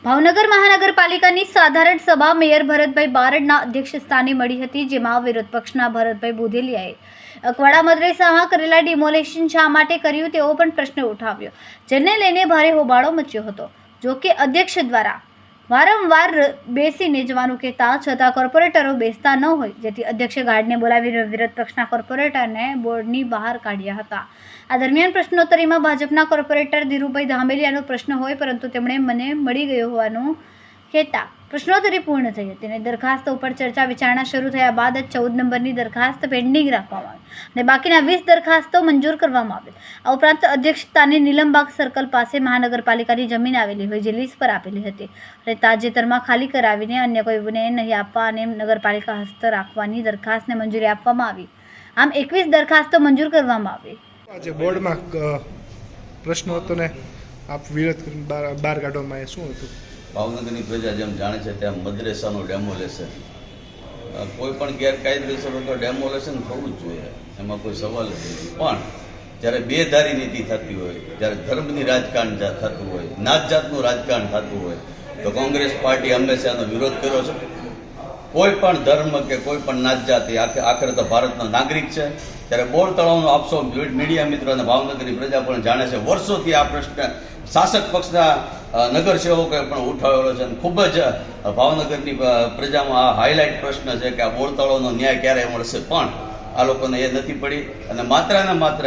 ભાવનગર મહાનગરપાલિકાની સાધારણ સભા મેયર ભરતભાઈ બારડના અધ્યક્ષસ્થાને મળી હતી, જેમાં વિરોધ પક્ષના ભરતભાઈ બુધેલિયાએ અકવાડા મદ્રેસામાં કરેલા ડિમોલેશન શા માટે કર્યું તેવો પણ પ્રશ્ન ઉઠાવ્યો, જેને લઈને ભારે હોબાળો મચ્યો હતો. જો કે અધ્યક્ષ દ્વારા વારંવાર બેસીને જવાનું કહેતા છતાં કોર્પોરેટરો બેસતા ન હોય, જેથી અધ્યક્ષે ગાર્ડને બોલાવીને વિરોધ પક્ષના કોર્પોરેટરને બોર્ડની બહાર કાઢ્યા હતા. આ દરમિયાન પ્રશ્નોત્તરીમાં ભાજપના કોર્પોરેટર ધીરુભાઈ ધામેલિયાનો પ્રશ્ન હોય, પરંતુ તેમણે મને મળી ગયો હોવાનું કહેતા પ્રશ્નોત્તરી પૂર્ણ થઈ હતી અને દરખાસ્તો ઉપર ચર્ચા વિચારણા શરૂ થયા બાદ 14 નંબરની દરખાસ્ત પેન્ડિંગ રાખવામાં આવી અને બાકીના 20 દરખાસ્તો મંજૂર કરવામાં આવી. આ ઉપરાંત અધ્યક્ષસ્થાને નીલમબાગ સર્કલ પાસે મહાનગરપાલિકાની જમીન આવેલી હોય, જે લીઝ પર આપેલી હતી અને તાજેતરમાં ખાલી કરાવીને અન્ય કોઈને નહીં આપવા અને નગરપાલિકા હસ્ત રાખવાની દરખાસ્તને મંજૂરી આપવામાં આવી. આમ 21 દરખાસ્તો મંજૂર કરવામાં આવી. આજે બોર્ડમાં પ્રશ્ન હતો ને આપ વિરોધ બહાર કાઢવામાં શું હતું? ભાવનગરની પ્રજા જેમ જાણે છે તેમ મદ્રેસાનું ડેમોલેશન કોઈ પણ ગેરકાયદેસર તો ડેમોલેશન થવું જ જોઈએ, એમાં કોઈ સવાલ જ નથી. પણ જ્યારે બેધારી નીતિ થતી હોય, જ્યારે ધર્મની રાજકારણ થતું હોય, નાત જાતનું રાજકારણ થતું હોય, તો કોંગ્રેસ પાર્ટી હંમેશા એનો વિરોધ કર્યો છે. કોઈ પણ ધર્મ કે કોઈ પણ નાત જાતિ આખરે તો ભારતનો નાગરિક છે. ત્યારે બોર તળાવનો આપશો મીડિયા મિત્રો અને ભાવનગરની પ્રજા પણ જાણે છે. વર્ષોથી આ પ્રશ્ન શાસક પક્ષના નગરસેવકોએ પણ ઉઠાવેલો છે અને ખૂબ જ ભાવનગરની પ્રજામાં આ હાઇલાઇટ પ્રશ્ન છે કે આ બોર તળાવનો ન્યાય ક્યારે મળશે, પણ આ લોકોને એ નથી પડી અને માત્ર ને માત્ર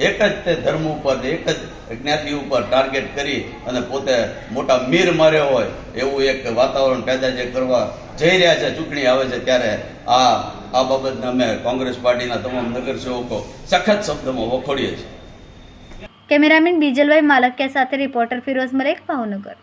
એક જ તે ધર્મ ઉપર, એક જ જ્ઞાતિ ઉપર ટાર્ગેટ કરી અને પોતે મોટા મીર માર્યો હોય એવું એક વાતાવરણ પેદા જે કરવા જઈ રહ્યા છે ચૂંટણી આવે છે, ત્યારે આ બાબતને અમે કોંગ્રેસ પાર્ટીના તમામ નગરસેવકો સખત શબ્દમાં વખોડીએ છીએ. કેમેરામેન બીજલભાઈ માલકિયા સાથે રિપોર્ટર ફિરોઝ મલેક, ભાવનગર.